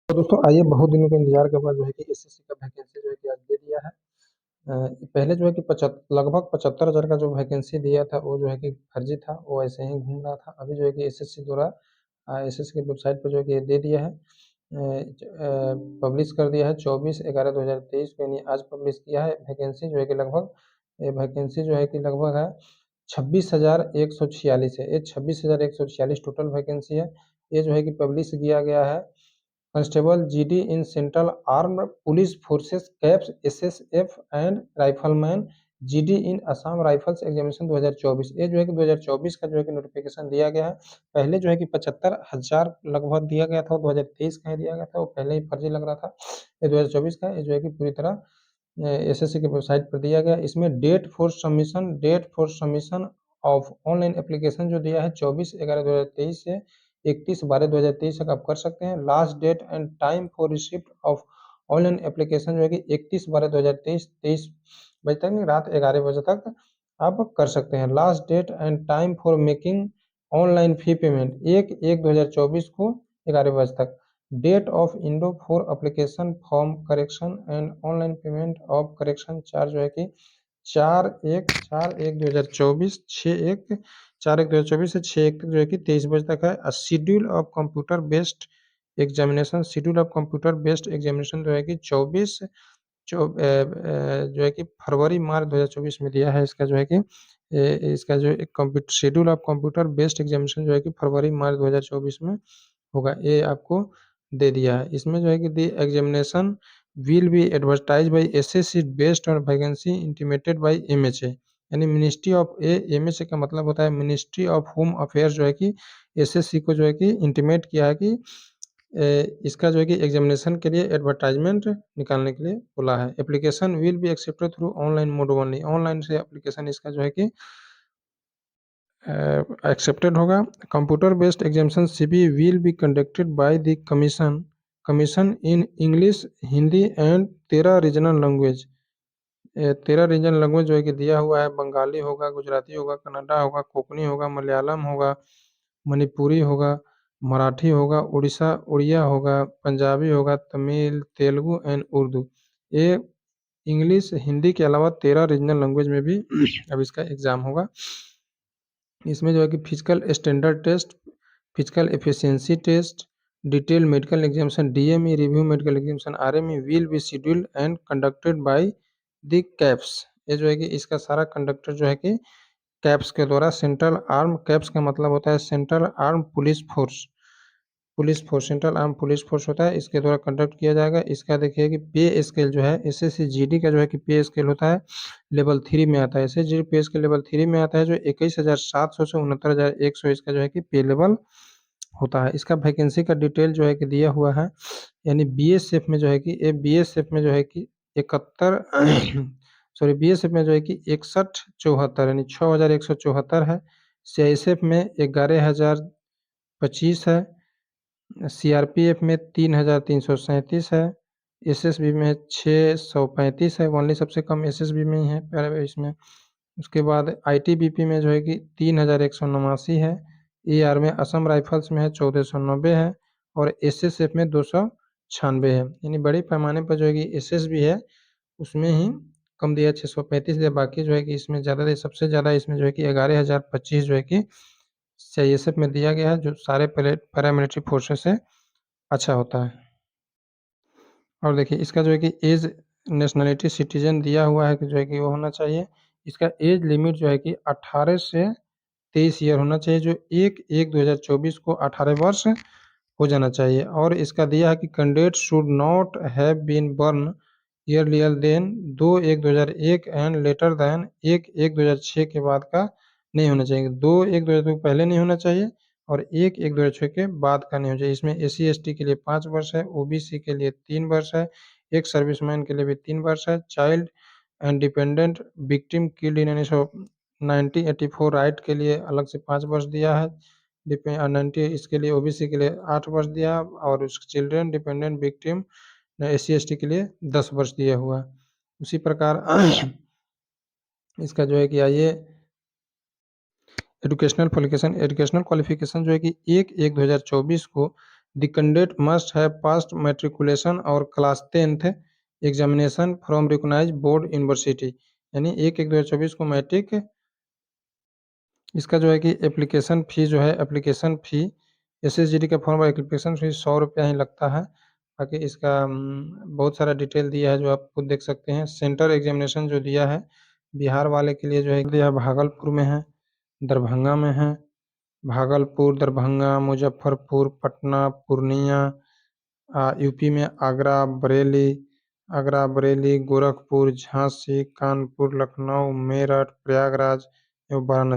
तो दोस्तों आइए, बहुत दिनों के इंतजार के बाद जो है कि एसएससी का वैकेंसी जो है कि आज दे दिया है। पहले जो है कि लगभग 75,000 का जो वैकेंसी दिया था वो जो है कि फर्जी था, वो ऐसे ही घूम रहा था। अभी जो है कि एसएससी द्वारा एसएससी की वेबसाइट पर जो है कि दे दिया है, पब्लिश कर दिया है 24/11/2023 को, यानी आज पब्लिश किया है। वैकेंसी जो है कि लगभग वैकेंसी जो है कि लगभग है 26,146 है। ये 26,146 टोटल वैकेंसी है। ये जो है कि पब्लिश किया गया है constable GD in central armed police forces caps SSF and rifleman GD in Assam rifles examination 2024। ये जो है कि 2024 का जो है कि नोटिफिकेशन दिया गया है। पहले जो है कि 75,000 लगभग दिया गया था, 2023 का ही दिया गया था, वो पहले ही फर्जी लग रहा था। ये 2024 का, ये जो है कि पूरी तरह एसएससी की वेबसाइट पर दिया गया। इसमें date for submission of online application जो दिया है 24/11/2023 से 31/12/2023 तक आप कर सकते हैं। Last date and time for receipt of online application जो है कि 31/12/2023 बजे तक, नहीं, रात 11 बजे तक आप कर सकते हैं। Last date and time for making online fee payment 1/1/2024 को 11 बजे तक। डेट ऑफ इंडो for application form correction and online payment of correction charge जो है कि 4/1/2024 4/1/2024 से 6/1 तक जो है कि 23 बजे तक है। Schedule of computer based examination जो है कि 24 जो है कि फरवरी मार्च 2024 में दिया है। इसका जो है कि इसका जो computer schedule of computer based examination जो है कि फरवरी मार्च 2024 में होगा, ये आपको दे दिया है। इसमें जो है कि दी examination will be advertise by SSC based on vacancy intimated by MHA, यानी मिनिस्ट्री ऑफ एमएचए का मतलब होता है मिनिस्ट्री ऑफ होम अफेयर्स, जो है कि एसएससी को जो है कि इंटीमेट किया है कि इसका जो है कि एग्जामिनेशन के लिए एडवर्टाइजमेंट निकालने के लिए बोला है। Application will be accepted through online mode only, online से एप्लीकेशन इसका जो है कि एक्सेप्टेड होगा। Computer based examination CB will be conducted by the commission in English, Hindi and 13 regional language. 13 regional language जो है कि दिया हुआ है, बंगाली होगा, गुजराती होगा, कन्नड़ा होगा, कोंकणी होगा, मलयालम होगा, मणिपुरी होगा, मराठी होगा, उड़िया होगा, पंजाबी होगा, तमिल, तेलुगु एंड उर्दू। ये इंग्लिश हिंदी के अलावा 13 रीजनल लैंग्वेज में भी अब इसका एग्जाम होगा। इसमें जो है कि physical standard test, physical efficiency test, detail medical examination DME, review medical examination RME will be scheduled and conducted by the CAPFs. ये जो है कि इसका सारा कंडक्टर जो है कि कैप्स के द्वारा, सेंट्रल आर्म, कैप्स का मतलब होता है central arm police force central arm police force होता है, इसके द्वारा कंडक्ट किया जाएगा। इसका देखिए कि पे स्केल जो है एसएससी जीडी का जो है कि पे स्केल होता है लेवल 3 में आता है। एसएससी पे स्केल लेवल 3 में आता है, जो 21,700 से 69,100 इसका जो है कि पे लेवल होता है। इसका वैकेंसी का डिटेल जो है कि दिया हुआ है, यानी बीएसएफ में जो है कि बीएसएफ में जो है कि 71 सॉरी बीएसएफ में जो है कि 6174 यानी 6,174 है। सीआईएसएफ में 11,025 है। सीआरपीएफ में 3,337 है। एसएसबी में 635 है, ओनली सबसे कम एसएसबी में ही है पहले इसमें। उसके बाद आईटीबीपी में जो है कि 3,189 है। एआर में असम राइफल्स में है 1,490 है, और एसएसएफ में 296 है। यानी बड़े पैमाने पर जो है कि एसएसबी है उसमें ही कम दिया 635 दिया, बाकी जो है कि इसमें ज़्यादा दिया। सबसे ज़्यादा इसमें जो है कि 11,025 जो है कि सीआईएसएफ में दिया गया है, जो सारे पैरामिलिट्री फोर्सेस से अच्छा होता है। और देखिए इसका जो है कि एज नेशनलिटी सिटीजन दिया हुआ है कि जो है कि वो होना चाहिए। इसका एज लिमिट जो है कि 18 से 23 ईयर होना चाहिए, जो 1/1/2024 को 18 वर्ष हो जाना चाहिए। और इसका दिया है कि candidate should not have been born earlier than 2/1/2001 and later than 1/1/2006 के बाद का नहीं होना चाहिए। 2/1/2002 पहले नहीं होना चाहिए, और 1/1/2006 के बाद का नहीं होना चाहिए। इसमें एससी एसटी के लिए 5 वर्ष है, ओबीसी के लिए 3 वर्ष है, एक सर्विसमैन के लिए भी 3 वर्ष है, child and dependent victim killed in 1984 right के लिए अलग से 5 वर्ष दिया है। 90 इसके लिए ओबीसी के लिए 8 वर्ष दिया, और उस children dependent victim SC ST के लिए 10 वर्ष दिया हुआ है। उसी प्रकार इसका जो है कि आइए एजुकेशनल क्वालिफिकेशन जो है कि 1/1/2024 को the candidate must have passed matriculation और class 10th examination from recognised board university, यानी 1/1/2024 को मैट्रिक। इसका जो है कि एप्लीकेशन फ़ी जो है, एप्लीकेशन फ़ी एसएसजीडी का फॉर्म एप्लीकेशन फ़ी 100 रुपया ही लगता है। बाकी इसका बहुत सारा डिटेल दिया है जो आप खुद देख सकते हैं। सेंटर एग्जामिनेशन जो दिया है बिहार वाले के लिए जो है दिया भागलपुर में है, दरभंगा में है, भागलपुर, दरभंगा, मुजफ्फरपुर, पटना, पूर्णिया, यूपी में आगरा, बरेली, गोरखपुर, झांसी, कानपुर, लखनऊ, मेरठ, प्रयागराज एवं वाराणसी।